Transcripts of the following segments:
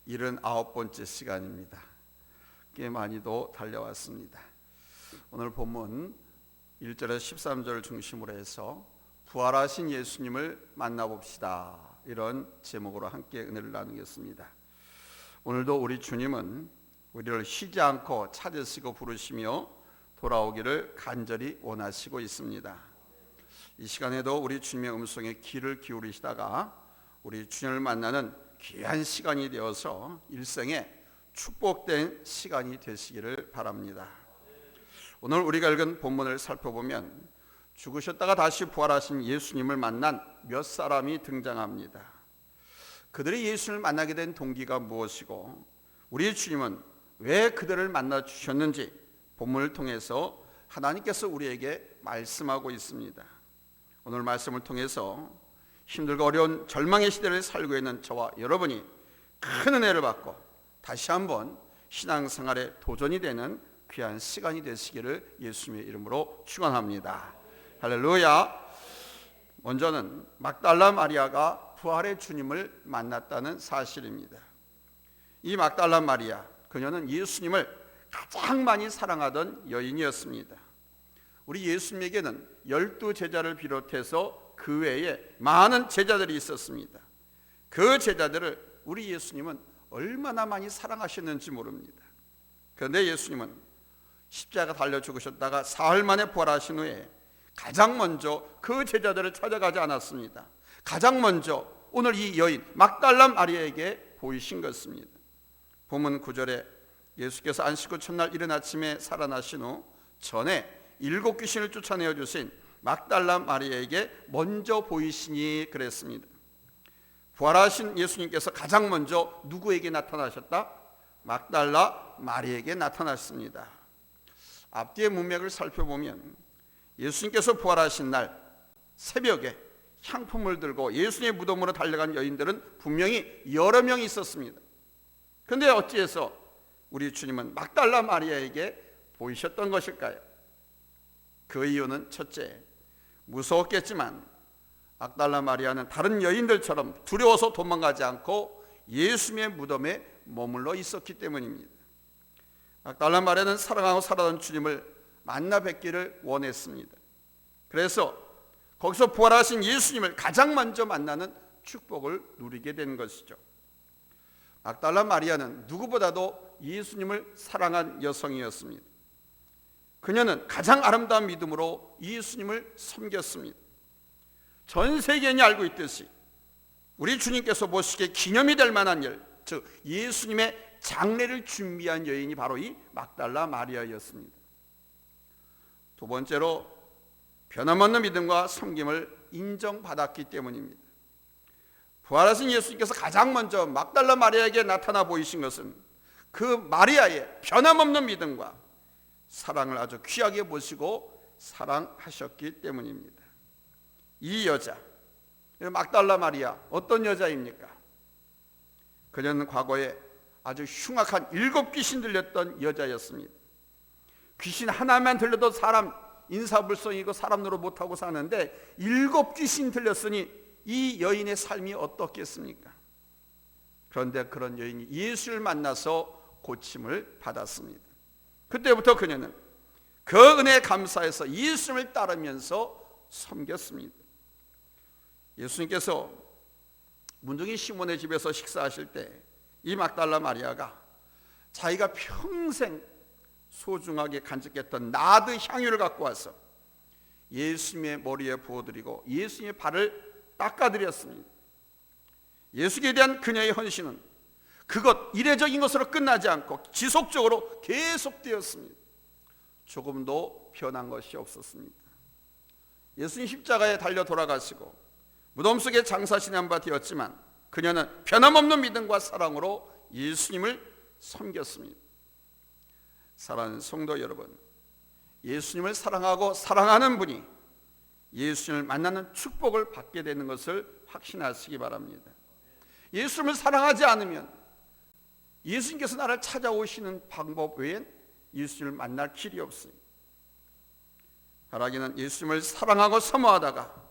79번째 시간입니다. 꽤 많이도 달려왔습니다. 오늘 본문 1절에서 13절을 중심으로 해서 부활하신 예수님을 만나봅시다, 이런 제목으로 함께 은혜를 나누겠습니다. 오늘도 우리 주님은 우리를 쉬지 않고 찾으시고 부르시며 돌아오기를 간절히 원하시고 있습니다. 이 시간에도 우리 주님의 음성에 귀를 기울이시다가 우리 주님을 만나는 귀한 시간이 되어서 일생에 축복된 시간이 되시기를 바랍니다. 오늘 우리가 읽은 본문을 살펴보면 죽으셨다가 다시 부활하신 예수님을 만난 몇 사람이 등장합니다. 그들이 예수님을 만나게 된 동기가 무엇이고 우리 주님은 왜 그들을 만나 주셨는지 본문을 통해서 하나님께서 우리에게 말씀하고 있습니다. 오늘 말씀을 통해서 힘들고 어려운 절망의 시대를 살고 있는 저와 여러분이 큰 은혜를 받고 다시 한번 신앙생활에 도전이 되는 귀한 시간이 되시기를 예수님의 이름으로 축원합니다. 할렐루야. 먼저는 막달라 마리아가 부활의 주님을 만났다는 사실입니다. 이 막달라 마리아, 그녀는 예수님을 가장 많이 사랑하던 여인이었습니다. 우리 예수님에게는 12제자를 비롯해서 그 외에 많은 제자들이 있었습니다. 그 제자들을 우리 예수님은 얼마나 많이 사랑하셨는지 모릅니다. 그런데 예수님은 십자가 달려 죽으셨다가 사흘 만에 부활하신 후에 가장 먼저 그 제자들을 찾아가지 않았습니다. 가장 먼저 오늘 이 여인 막달라 마리아에게 보이신 것입니다. 본문 9절에 예수께서 안식 후 첫날 이른 아침에 살아나신 후 전에 7 귀신을 쫓아내어 주신 막달라 마리아에게 먼저 보이시니 그랬습니다. 부활하신 예수님께서 가장 먼저 누구에게 나타나셨다? 막달라 마리아에게 나타났습니다. 앞뒤의 문맥을 살펴보면 예수님께서 부활하신 날 새벽에 향품을 들고 예수님의 무덤으로 달려간 여인들은 분명히 여러 명이 있었습니다. 그런데 어찌해서 우리 주님은 막달라 마리아에게 보이셨던 것일까요? 그 이유는 첫째, 무서웠겠지만 막달라 마리아는 다른 여인들처럼 두려워서 도망가지 않고 예수님의 무덤에 머물러 있었기 때문입니다. 막달라 마리아는 사랑하고 살아던 주님을 만나 뵙기를 원했습니다. 그래서 거기서 부활하신 예수님을 가장 먼저 만나는 축복을 누리게 된 것이죠. 막달라 마리아는 누구보다도 예수님을 사랑한 여성이었습니다. 그녀는 가장 아름다운 믿음으로 예수님을 섬겼습니다. 전 세계인이 알고 있듯이 우리 주님께서 모시기에 기념이 될 만한 일, 즉 예수님의 장례를 준비한 여인이 바로 이 막달라 마리아였습니다. 두 번째로 변함없는 믿음과 섬김을 인정받았기 때문입니다. 부활하신 예수님께서 가장 먼저 막달라 마리아에게 나타나 보이신 것은 그 마리아의 변함없는 믿음과 사랑을 아주 귀하게 보시고 사랑하셨기 때문입니다. 이 여자, 막달라 마리아, 어떤 여자입니까? 그녀는 과거에 아주 흉악한 7 귀신 들렸던 여자였습니다. 귀신 하나만 들려도 사람 인사불성이고 사람 노릇 못하고 사는데 7 귀신 들렸으니 이 여인의 삶이 어떻겠습니까? 그런데 그런 여인이 예수를 만나서 고침을 받았습니다. 그때부터 그녀는 그 은혜에 감사해서 예수님을 따르면서 섬겼습니다. 예수님께서 문둥이 시몬의 집에서 식사하실 때 이 막달라 마리아가 자기가 평생 소중하게 간직했던 나드 향유를 갖고 와서 예수님의 머리에 부어드리고 예수님의 발을 닦아드렸습니다. 예수님에 대한 그녀의 헌신은 그것 이례적인 것으로 끝나지 않고 지속적으로 계속되었습니다. 조금도 변한 것이 없었습니다. 예수님 십자가에 달려 돌아가시고 무덤 속에 장사 지낸 바 되었지만 그녀는 변함없는 믿음과 사랑으로 예수님을 섬겼습니다. 사랑하는 성도 여러분, 예수님을 사랑하고 사랑하는 분이 예수님을 만나는 축복을 받게 되는 것을 확신하시기 바랍니다. 예수님을 사랑하지 않으면 예수님께서 나를 찾아오시는 방법 외엔 예수님을 만날 길이 없습니다. 바라기는 예수님을 사랑하고 사모하다가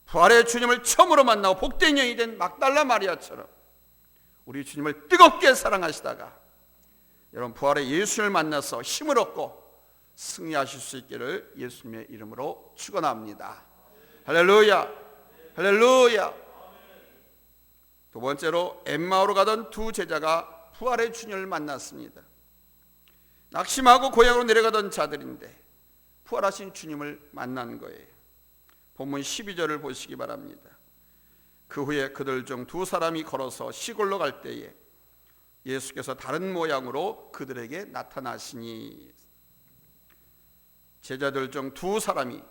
부활의 주님을 처음으로 만나고 복된 영이 된 막달라 마리아처럼 우리 주님을 뜨겁게 사랑하시다가 여러분 부활의 예수님을 만나서 힘을 얻고 승리하실 수 있기를 예수님의 이름으로 축원합니다. 할렐루야, 할렐루야. 두 번째로 엠마오로 가던 두 제자가 부활의 주님을 만났습니다. 낙심하고 고향으로 내려가던 자들인데 부활하신 주님을 만난 거예요. 본문 12절을 보시기 바랍니다. 그 후에 그들 중 두 사람이 걸어서 시골로 갈 때에 예수께서 다른 모양으로 그들에게 나타나시니, 제자들 중 두 사람이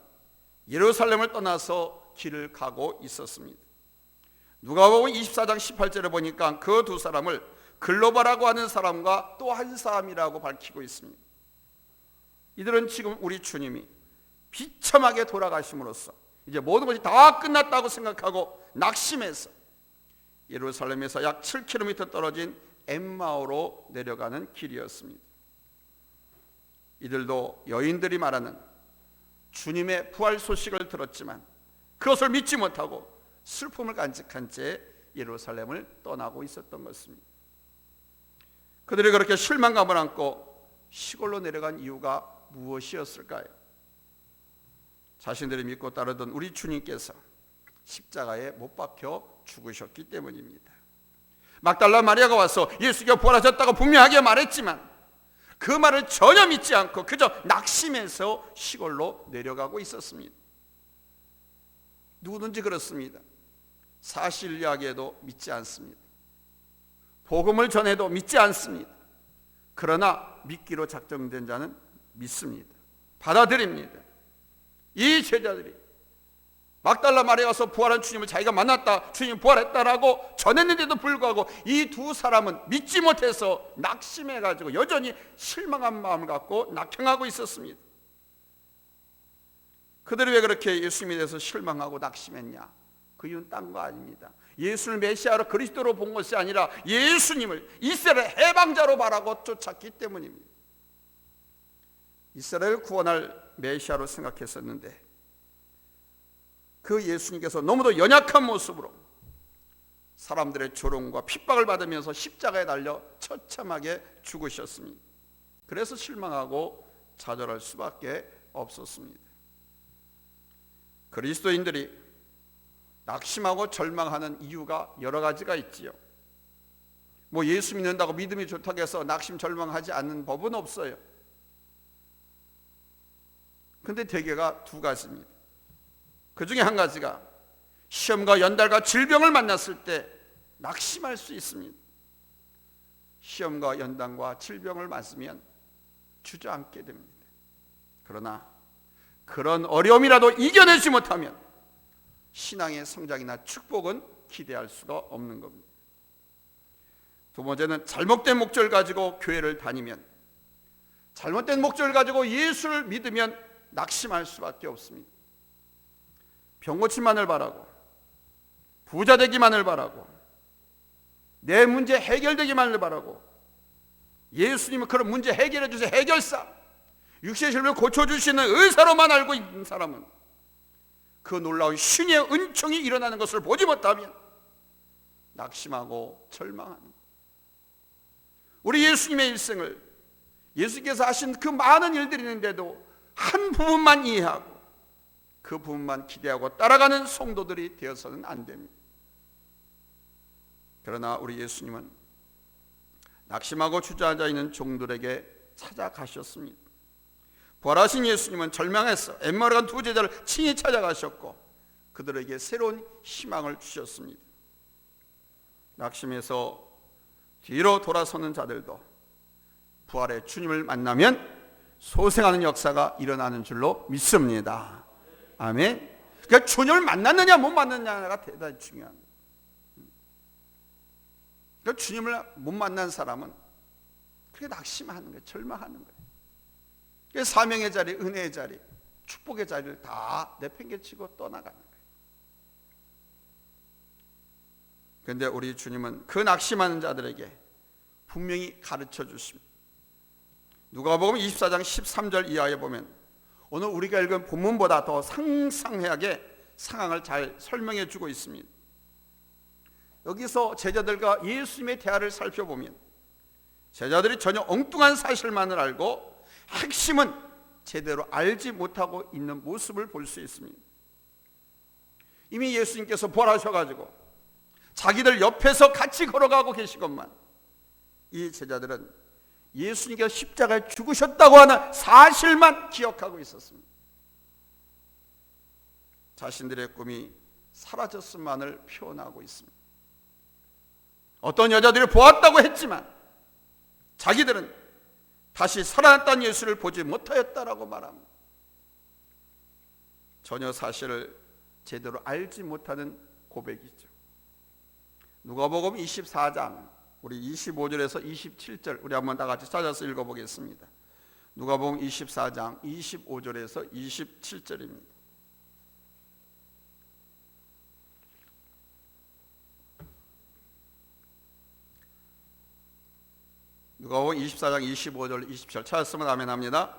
예루살렘을 떠나서 길을 가고 있었습니다. 누가복음 24장 18절에 보니까 그 두 사람을 글로바라고 하는 사람과 또 한 사람이라고 밝히고 있습니다. 이들은 지금 우리 주님이 비참하게 돌아가심으로써 이제 모든 것이 다 끝났다고 생각하고 낙심해서 예루살렘에서 약 7km 떨어진 엠마오로 내려가는 길이었습니다. 이들도 여인들이 말하는 주님의 부활 소식을 들었지만 그것을 믿지 못하고 슬픔을 간직한 채 예루살렘을 떠나고 있었던 것입니다. 그들이 그렇게 실망감을 안고 시골로 내려간 이유가 무엇이었을까요? 자신들이 믿고 따르던 우리 주님께서 십자가에 못 박혀 죽으셨기 때문입니다. 막달라 마리아가 와서 예수가 부활하셨다고 분명하게 말했지만 그 말을 전혀 믿지 않고 그저 낙심해서 시골로 내려가고 있었습니다. 누구든지 그렇습니다. 사실 이야기해도 믿지 않습니다. 복음을 전해도 믿지 않습니다. 그러나 믿기로 작정된 자는 믿습니다. 받아들입니다. 이 제자들이 막달라 마리아가 와서 부활한 주님을 자기가 만났다, 주님이 부활했다라고 전했는데도 불구하고 이 두 사람은 믿지 못해서 낙심해가지고 여전히 실망한 마음을 갖고 낙행하고 있었습니다. 그들이 왜 그렇게 예수님에 대해서 실망하고 낙심했냐? 그 이유는 딴 거 아닙니다. 예수를 메시아로 그리스도로 본 것이 아니라 예수님을 이스라엘 해방자로 바라고 쫓았기 때문입니다. 이스라엘을 구원할 메시아로 생각했었는데 그 예수님께서 너무도 연약한 모습으로 사람들의 조롱과 핍박을 받으면서 십자가에 달려 처참하게 죽으셨습니다. 그래서 실망하고 좌절할 수밖에 없었습니다. 그리스도인들이 낙심하고 절망하는 이유가 여러 가지가 있지요. 뭐 예수 믿는다고 믿음이 좋다고 해서 낙심 절망하지 않는 법은 없어요. 근데 대개가 두 가지입니다. 그 중에 한 가지가 시험과 연달과 질병을 만났을 때 낙심할 수 있습니다. 시험과 연단과 질병을 맞으면 주저앉게 됩니다. 그러나 그런 어려움이라도 이겨내지 못하면 신앙의 성장이나 축복은 기대할 수가 없는 겁니다. 두 번째는 잘못된 목적을 가지고 교회를 다니면, 잘못된 목적을 가지고 예수를 믿으면 낙심할 수밖에 없습니다. 병 고침만을 바라고, 부자 되기만을 바라고, 내 문제 해결되기만을 바라고, 예수님은 그런 문제 해결해 주세요 해결사, 육신의 질병을 고쳐주시는 의사로만 알고 있는 사람은 그 놀라운 신의 은총이 일어나는 것을 보지 못하면 낙심하고 절망하는 거예요. 우리 예수님의 일생을, 예수께서 하신 그 많은 일들이 있는데도 한 부분만 이해하고 그 부분만 기대하고 따라가는 성도들이 되어서는 안 됩니다. 그러나 우리 예수님은 낙심하고 주저앉아 있는 종들에게 찾아가셨습니다. 부활하신 예수님은 절망해서 엠마오로 간 두 제자를 친히 찾아가셨고 그들에게 새로운 희망을 주셨습니다. 낙심해서 뒤로 돌아서는 자들도 부활의 주님을 만나면 소생하는 역사가 일어나는 줄로 믿습니다. 아멘. 그러니까 주님을 만났느냐 못 만났느냐가 대단히 중요합니다. 그러니까 주님을 못 만난 사람은 그게 낙심하는 거예요. 절망하는 거예요. 사명의 자리, 은혜의 자리, 축복의 자리를 다 내팽개치고 떠나가는 거예요. 그런데 우리 주님은 그 낙심하는 자들에게 분명히 가르쳐 주십니다. 누가복음 24장 13절 이하에 보면 오늘 우리가 읽은 본문보다 더 상상하게 상황을 잘 설명해 주고 있습니다. 여기서 제자들과 예수님의 대화를 살펴보면 제자들이 전혀 엉뚱한 사실만을 알고 핵심은 제대로 알지 못하고 있는 모습을 볼 수 있습니다. 이미 예수님께서 부활하셔가지고 자기들 옆에서 같이 걸어가고 계시건만 이 제자들은 예수님께서 십자가에 죽으셨다고 하는 사실만 기억하고 있었습니다. 자신들의 꿈이 사라졌음만을 표현하고 있습니다. 어떤 여자들이 보았다고 했지만 자기들은 다시 살아났다는 예수를 보지 못하였다라고 말합니다. 전혀 사실을 제대로 알지 못하는 고백이죠. 누가복음 24장 우리 25절에서 27절 우리 한번 다 같이 찾아서 읽어보겠습니다. 누가복음 24장 25절에서 27절입니다. 누가복음 24장 25절 27절 찾았으면 아멘합니다.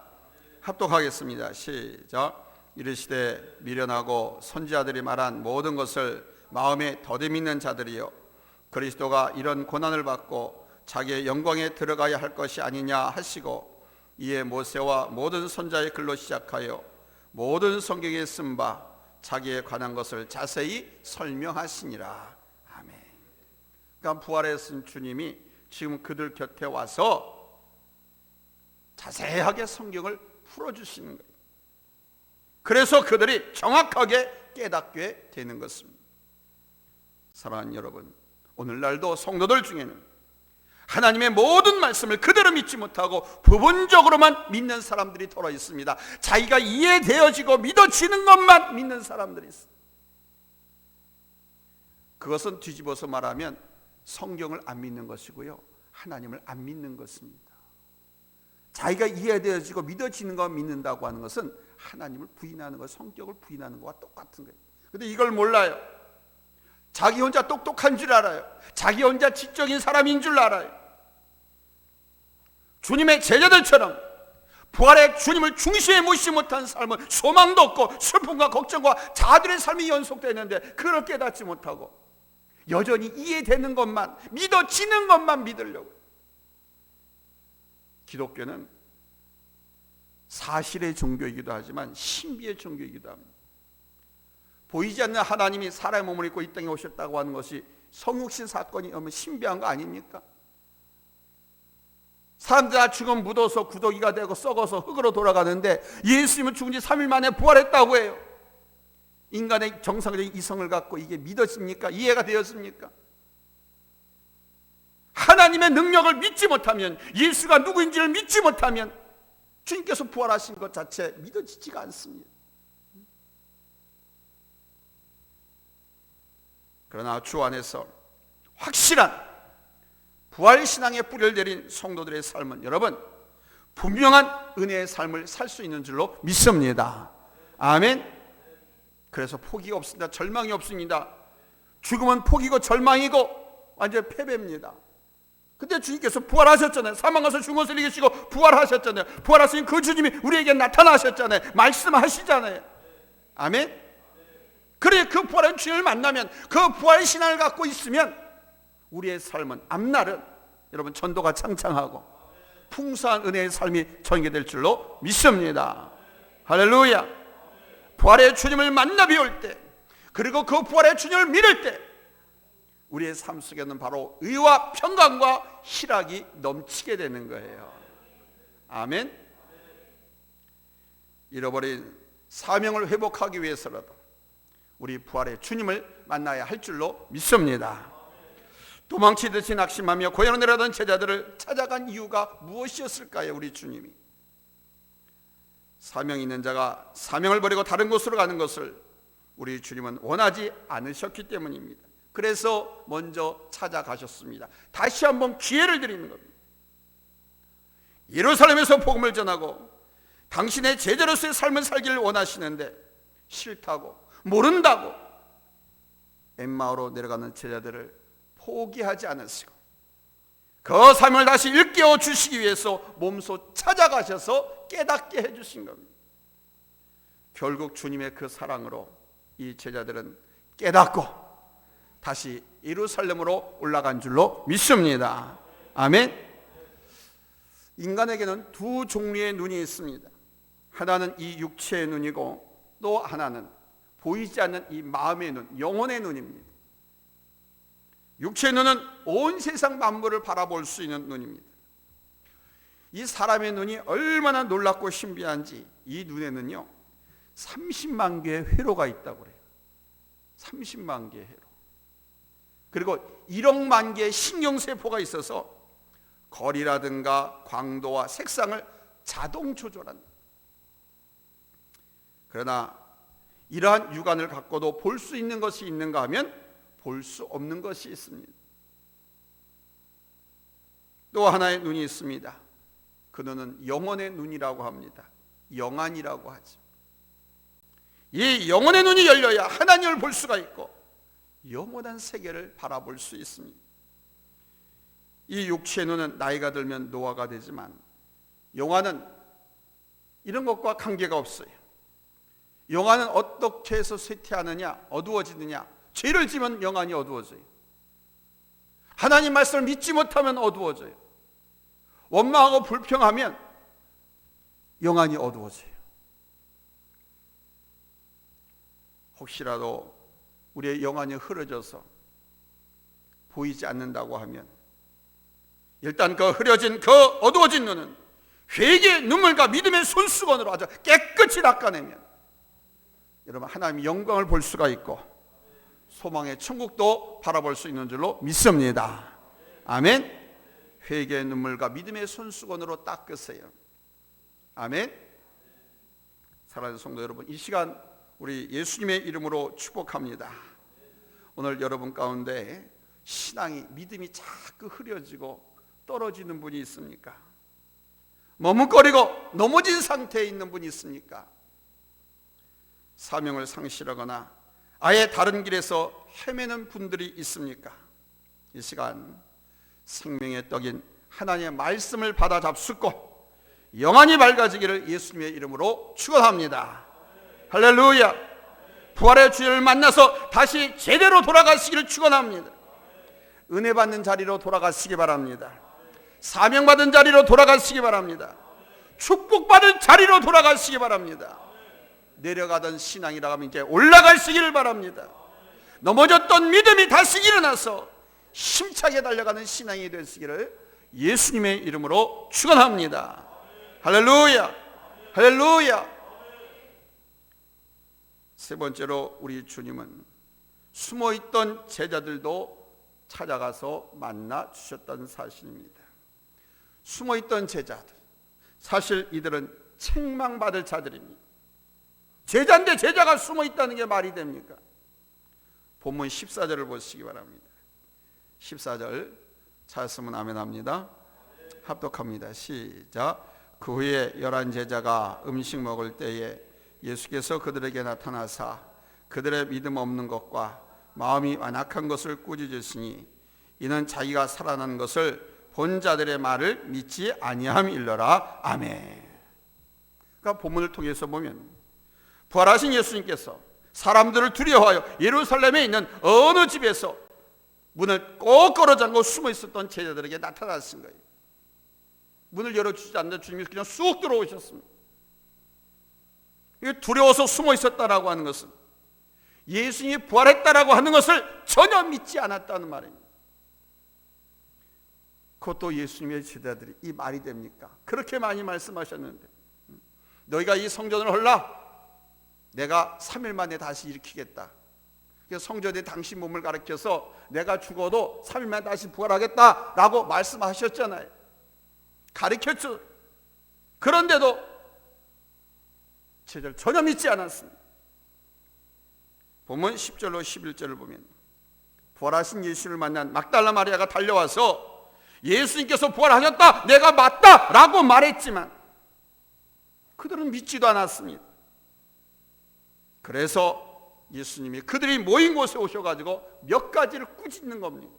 합독하겠습니다. 시작. 이르시되 미련하고 선지자들이 말한 모든 것을 마음에 더듬이는 자들이여 그리스도가 이런 고난을 받고 자기의 영광에 들어가야 할 것이 아니냐 하시고 이에 모세와 모든 선지자의 글로 시작하여 모든 성경에 쓴 바 자기에 관한 것을 자세히 설명하시니라. 아멘. 그러니까 부활하신 주님이 지금 그들 곁에 와서 자세하게 성경을 풀어주시는 거예요. 그래서 그들이 정확하게 깨닫게 되는 것입니다. 사랑하는 여러분, 오늘날도 성도들 중에는 하나님의 모든 말씀을 그대로 믿지 못하고 부분적으로만 믿는 사람들이 더러 있습니다. 자기가 이해되어지고 믿어지는 것만 믿는 사람들이 있습니다. 그것은 뒤집어서 말하면 성경을 안 믿는 것이고요, 하나님을 안 믿는 것입니다. 자기가 이해되어지고 믿어지는 것 믿는다고 하는 것은 하나님을 부인하는 것, 성격을 부인하는 것과 똑같은 거예요. 그런데 이걸 몰라요. 자기 혼자 똑똑한 줄 알아요. 자기 혼자 지적인 사람인 줄 알아요. 주님의 제자들처럼 부활의 주님을 중심에 모시지 못한 삶은 소망도 없고 슬픔과 걱정과 자들의 삶이 연속되어 있는데 그걸 깨닫지 못하고 여전히 이해되는 것만, 믿어지는 것만 믿으려고. 기독교는 사실의 종교이기도 하지만 신비의 종교이기도 합니다. 보이지 않는 하나님이 사람의 몸을 입고 이 땅에 오셨다고 하는 것이 성육신 사건이 너무 신비한 거 아닙니까? 사람들 다 죽음 묻어서 구더기가 되고 썩어서 흙으로 돌아가는데 예수님은 죽은 지 3일 만에 부활했다고 해요. 인간의 정상적인 이성을 갖고 이게 믿어집니까? 이해가 되었습니까? 하나님의 능력을 믿지 못하면, 예수가 누구인지를 믿지 못하면 주님께서 부활하신 것 자체 믿어지지가 않습니다. 그러나 주 안에서 확실한 부활신앙의 뿌리를 내린 성도들의 삶은 여러분 분명한 은혜의 삶을 살 수 있는 줄로 믿습니다. 아멘. 그래서 포기가 없습니다. 절망이 없습니다. 죽음은 포기고 절망이고 완전 패배입니다. 근데 주님께서 부활하셨잖아요. 사망하셔서 죽은 것을 이기시고 부활하셨잖아요. 부활하신 그 주님이 우리에게 나타나셨잖아요. 말씀하시잖아요. 아멘. 그래, 그 부활한 주님을 만나면, 그 부활의 신앙을 갖고 있으면 우리의 삶은 앞날은 여러분 전도가 창창하고 풍성한 은혜의 삶이 전개될 줄로 믿습니다. 할렐루야. 부활의 주님을 만나 뵈올 때, 그리고 그 부활의 주님을 믿을 때 우리의 삶 속에는 바로 의와 평강과 희락이 넘치게 되는 거예요. 아멘. 잃어버린 사명을 회복하기 위해서라도 우리 부활의 주님을 만나야 할 줄로 믿습니다. 도망치듯이 낙심하며 고향으로 내려던 제자들을 찾아간 이유가 무엇이었을까요? 우리 주님이 사명 있는 자가 사명을 버리고 다른 곳으로 가는 것을 우리 주님은 원하지 않으셨기 때문입니다. 그래서 먼저 찾아가셨습니다. 다시 한번 기회를 드리는 겁니다. 예루살렘에서 복음을 전하고 당신의 제자로서의 삶을 살기를 원하시는데 싫다고, 모른다고 엠마오로 내려가는 제자들을 포기하지 않으시고 그 삶을 다시 일깨워 주시기 위해서 몸소 찾아가셔서 깨닫게 해주신 겁니다. 결국 주님의 그 사랑으로 이 제자들은 깨닫고 다시 예루살렘으로 올라간 줄로 믿습니다. 아멘. 인간에게는 두 종류의 눈이 있습니다. 하나는 이 육체의 눈이고 또 하나는 보이지 않는 이 마음의 눈, 영혼의 눈입니다. 육체의 눈은 온 세상 만물을 바라볼 수 있는 눈입니다. 이 사람의 눈이 얼마나 놀랍고 신비한지 이 눈에는요 30만 개의 회로가 있다고 그래요. 30만 개의 회로. 그리고 1억만 개의 신경세포가 있어서 거리라든가 광도와 색상을 자동 조절한다. 그러나 이러한 육안을 갖고도 볼 수 있는 것이 있는가 하면 볼 수 없는 것이 있습니다. 또 하나의 눈이 있습니다. 그 눈은 영혼의 눈이라고 합니다. 영안이라고 하죠. 이 영혼의 눈이 열려야 하나님을 볼 수가 있고 영원한 세계를 바라볼 수 있습니다. 이 육체의 눈은 나이가 들면 노화가 되지만 영안은 이런 것과 관계가 없어요. 영안은 어떻게 해서 쇠퇴하느냐, 어두워지느냐. 죄를 지면 영안이 어두워져요. 하나님 말씀을 믿지 못하면 어두워져요. 원망하고 불평하면 영안이 어두워져요. 혹시라도 우리의 영안이 흐려져서 보이지 않는다고 하면 일단 그 흐려진 그 어두워진 눈은 회개의 눈물과 믿음의 손수건으로 아주 깨끗이 닦아내면 여러분 하나님의 영광을 볼 수가 있고 소망의 천국도 바라볼 수 있는 줄로 믿습니다. 아멘. 회개의 눈물과 믿음의 손수건으로 닦으세요. 아멘. 사랑하는 성도 여러분, 이 시간 우리 예수님의 이름으로 축복합니다. 오늘 여러분 가운데 신앙이 믿음이 자꾸 흐려지고 떨어지는 분이 있습니까? 머뭇거리고 넘어진 상태에 있는 분이 있습니까? 사명을 상실하거나 아예 다른 길에서 헤매는 분들이 있습니까? 이 시간 생명의 떡인 하나님의 말씀을 받아 잡수고 영안이 밝아지기를 예수님의 이름으로 축원합니다. 할렐루야. 부활의 주를 만나서 다시 제대로 돌아가시기를 축원합니다. 은혜 받는 자리로 돌아가시기 바랍니다. 사명받은 자리로 돌아가시기 바랍니다. 축복받은 자리로 돌아가시기 바랍니다. 내려가던 신앙이라 하면 이제 올라가시기를 바랍니다. 넘어졌던 믿음이 다시 일어나서 힘차게 달려가는 신앙이 되시기를 예수님의 이름으로 축원합니다. 할렐루야. 할렐루야. 세 번째로 우리 주님은 숨어있던 제자들도 찾아가서 만나 주셨다는 사실입니다. 숨어있던 제자들, 사실 이들은 책망받을 자들입니다. 제자인데 제자가 숨어있다는 게 말이 됩니까? 본문 14절을 보시기 바랍니다. 14절 찾았으면 아멘 합니다. 합독합니다. 시작. 그 후에 11 제자가 음식 먹을 때에 예수께서 그들에게 나타나사 그들의 믿음 없는 것과 마음이 완악한 것을 꾸짖으시니 이는 자기가 살아난 것을 본 자들의 말을 믿지 아니함일러라. 아멘. 그러니까 본문을 통해서 보면 부활하신 예수님께서 사람들을 두려워하여 예루살렘에 있는 어느 집에서 문을 꼭 걸어 잠고 숨어 있었던 제자들에게 나타나신 거예요. 문을 열어주지 않는 주님이 그냥 쑥 들어오셨습니다. 두려워서 숨어 있었다라고 하는 것은 예수님이 부활했다라고 하는 것을 전혀 믿지 않았다는 말입니다. 그것도 예수님의 제자들이 이 말이 됩니까? 그렇게 많이 말씀하셨는데 너희가 이 성전을 헐라 내가 3일 만에 다시 일으키겠다. 성전에 당신 몸을 가리켜서 내가 죽어도 3일 만에 다시 부활하겠다라고 말씀하셨잖아요. 가리켰죠. 그런데도 제자들 전혀 믿지 않았습니다. 본문 10절로 11절을 보면 부활하신 예수를 만난 막달라 마리아가 달려와서 예수님께서 부활하셨다, 내가 맞다 라고 말했지만 그들은 믿지도 않았습니다. 그래서 예수님이 그들이 모인 곳에 오셔가지고 몇 가지를 꾸짖는 겁니다.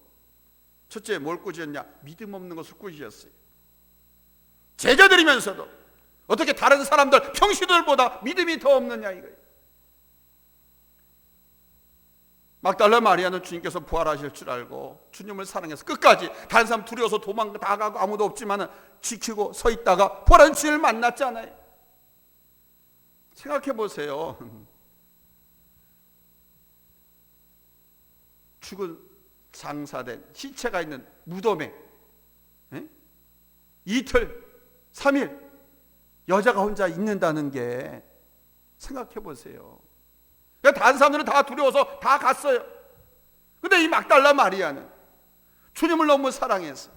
첫째, 뭘 꾸짖었냐? 믿음 없는 것을 꾸짖었어요. 제자들이면서도 어떻게 다른 사람들, 평시들보다 믿음이 더 없느냐 이거예요. 막달라 마리아는 주님께서 부활하실 줄 알고 주님을 사랑해서 끝까지, 다른 사람 두려워서 다 가고 아무도 없지만 지키고 서 있다가 부활한 주님을 만났잖아요. 생각해 보세요. 죽은 장사된 시체가 있는 무덤에 이틀 3일 여자가 혼자 있는다는 게, 생각해 보세요. 다른 사람들은 다 두려워서 다 갔어요. 근데 이 막달라 마리아는 주님을 너무 사랑해서,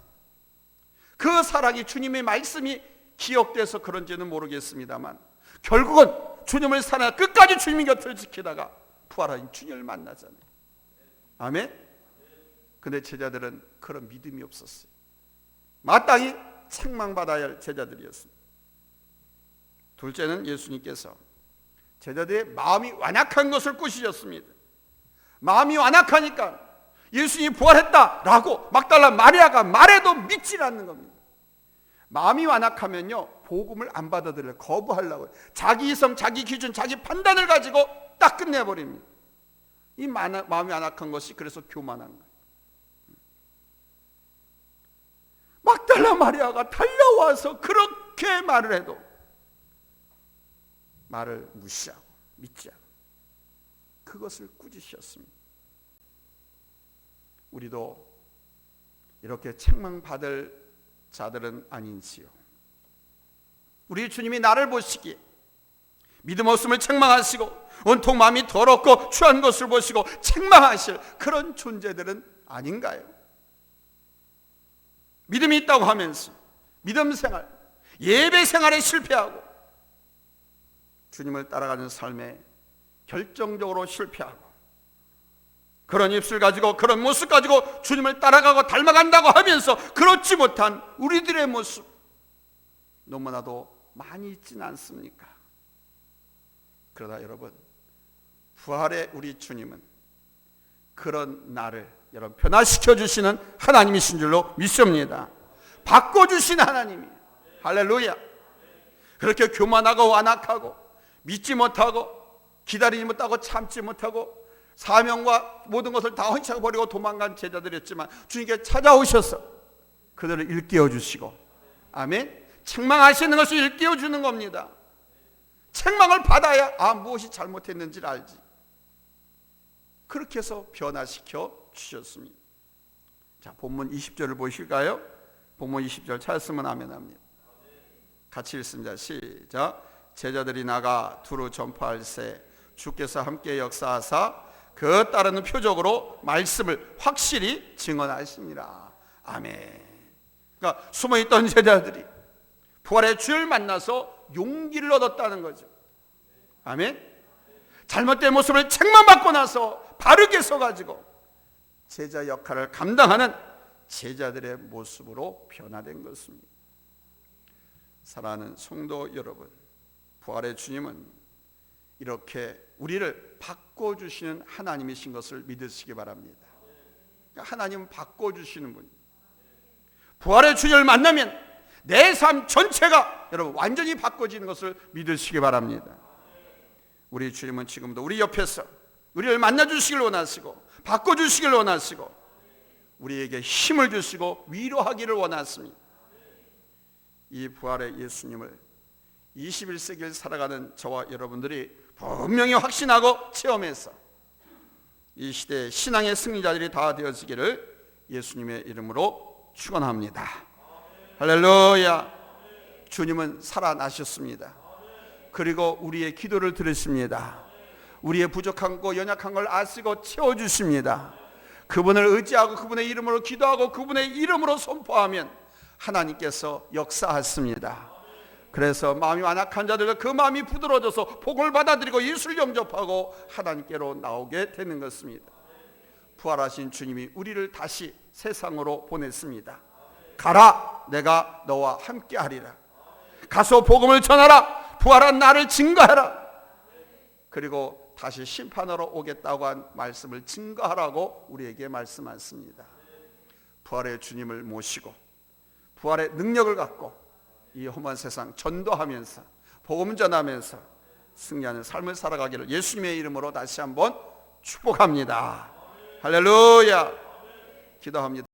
그 사랑이 주님의 말씀이 기억돼서 그런지는 모르겠습니다만 결국은 주님을 사랑해 끝까지 주님 곁을 지키다가 부활한 주님을 만나잖아요. 아멘. 근데 제자들은 그런 믿음이 없었어요. 마땅히 책망받아야 할 제자들이었습니다. 둘째는 예수님께서 제자들의 마음이 완악한 것을 꾸짖었습니다. 마음이 완악하니까 예수님이 부활했다라고 막달라 마리아가 말해도 믿지 않는 겁니다. 마음이 완악하면요, 복음을 안 받아들여요. 거부하려고, 자기 이성, 자기 기준, 자기 판단을 가지고 딱 끝내버립니다. 이 마음이 완악한 것이 그래서 교만한 거예요. 막달라 마리아가 달려와서 그렇게 말을 해도 말을 무시하고 믿지 않고 그것을 꾸짖으셨습니다. 우리도 이렇게 책망받을 자들은 아닌지요. 우리 주님이 나를 보시기에 믿음 없음을 책망하시고 온통 마음이 더럽고 추한 것을 보시고 책망하실 그런 존재들은 아닌가요? 믿음이 있다고 하면서 믿음 생활, 예배 생활에 실패하고 주님을 따라가는 삶에 결정적으로 실패하고 그런 입술 가지고 그런 모습 가지고 주님을 따라가고 닮아간다고 하면서 그렇지 못한 우리들의 모습 너무나도 많이 있지는 않습니까? 그러다 여러분, 부활의 우리 주님은 그런 나를 여러분 변화시켜 주시는 하나님이신 줄로 믿습니다. 바꿔주신 하나님이, 할렐루야. 그렇게 교만하고 완악하고 믿지 못하고 기다리지 못하고 참지 못하고 사명과 모든 것을 다 헌신하고 버리고 도망간 제자들이었지만 주님께 찾아오셔서 그들을 일깨워 주시고, 아멘. 책망하시는 것을 일깨워 주는 겁니다. 책망을 받아야 무엇이 잘못했는지를 알지. 그렇게 해서 변화시켜 주셨습니다. 자, 본문 20절을 보실까요? 본문 20절 찾았으면 아멘합니다. 같이 읽습니다. 시작. 제자들이 나가 두루 전파할새 주께서 함께 역사하사 그 따르는 표적으로 말씀을 확실히 증언하십니다. 아멘. 그러니까 숨어있던 제자들이 부활의 주를 만나서 용기를 얻었다는 거죠. 아멘. 잘못된 모습을 책망받고 나서 바르게 서가지고 제자 역할을 감당하는 제자들의 모습으로 변화된 것입니다. 사랑하는 성도 여러분, 부활의 주님은 이렇게 우리를 바꿔주시는 하나님이신 것을 믿으시기 바랍니다. 하나님은 바꿔주시는 분이에요. 부활의 주님을 만나면 내 삶 전체가 여러분 완전히 바꿔지는 것을 믿으시기 바랍니다. 우리 주님은 지금도 우리 옆에서 우리를 만나주시길 원하시고 바꿔주시길 원하시고 우리에게 힘을 주시고 위로하기를 원하십니다. 이 부활의 예수님을 21세기를 살아가는 저와 여러분들이 분명히 확신하고 체험해서 이 시대의 신앙의 승리자들이 다 되어지기를 예수님의 이름으로 축원합니다. 할렐루야. 주님은 살아나셨습니다. 그리고 우리의 기도를 들으십니다. 우리의 부족한 거 연약한 걸 아시고 채워주십니다. 그분을 의지하고 그분의 이름으로 기도하고 그분의 이름으로 선포하면 하나님께서 역사하십니다. 그래서 마음이 완악한 자들과 그 마음이 부드러워져서 복을 받아들이고 예수를 영접하고 하나님께로 나오게 되는 것입니다. 부활하신 주님이 우리를 다시 세상으로 보냈습니다. 가라, 내가 너와 함께 하리라. 가서 복음을 전하라. 부활한 나를 증거하라. 그리고 다시 심판하러 오겠다고 한 말씀을 증거하라고 우리에게 말씀하십니다. 부활의 주님을 모시고 부활의 능력을 갖고 이 험한 세상 전도하면서 복음 전하면서 승리하는 삶을 살아가기를 예수님의 이름으로 다시 한번 축복합니다. 할렐루야. 기도합니다.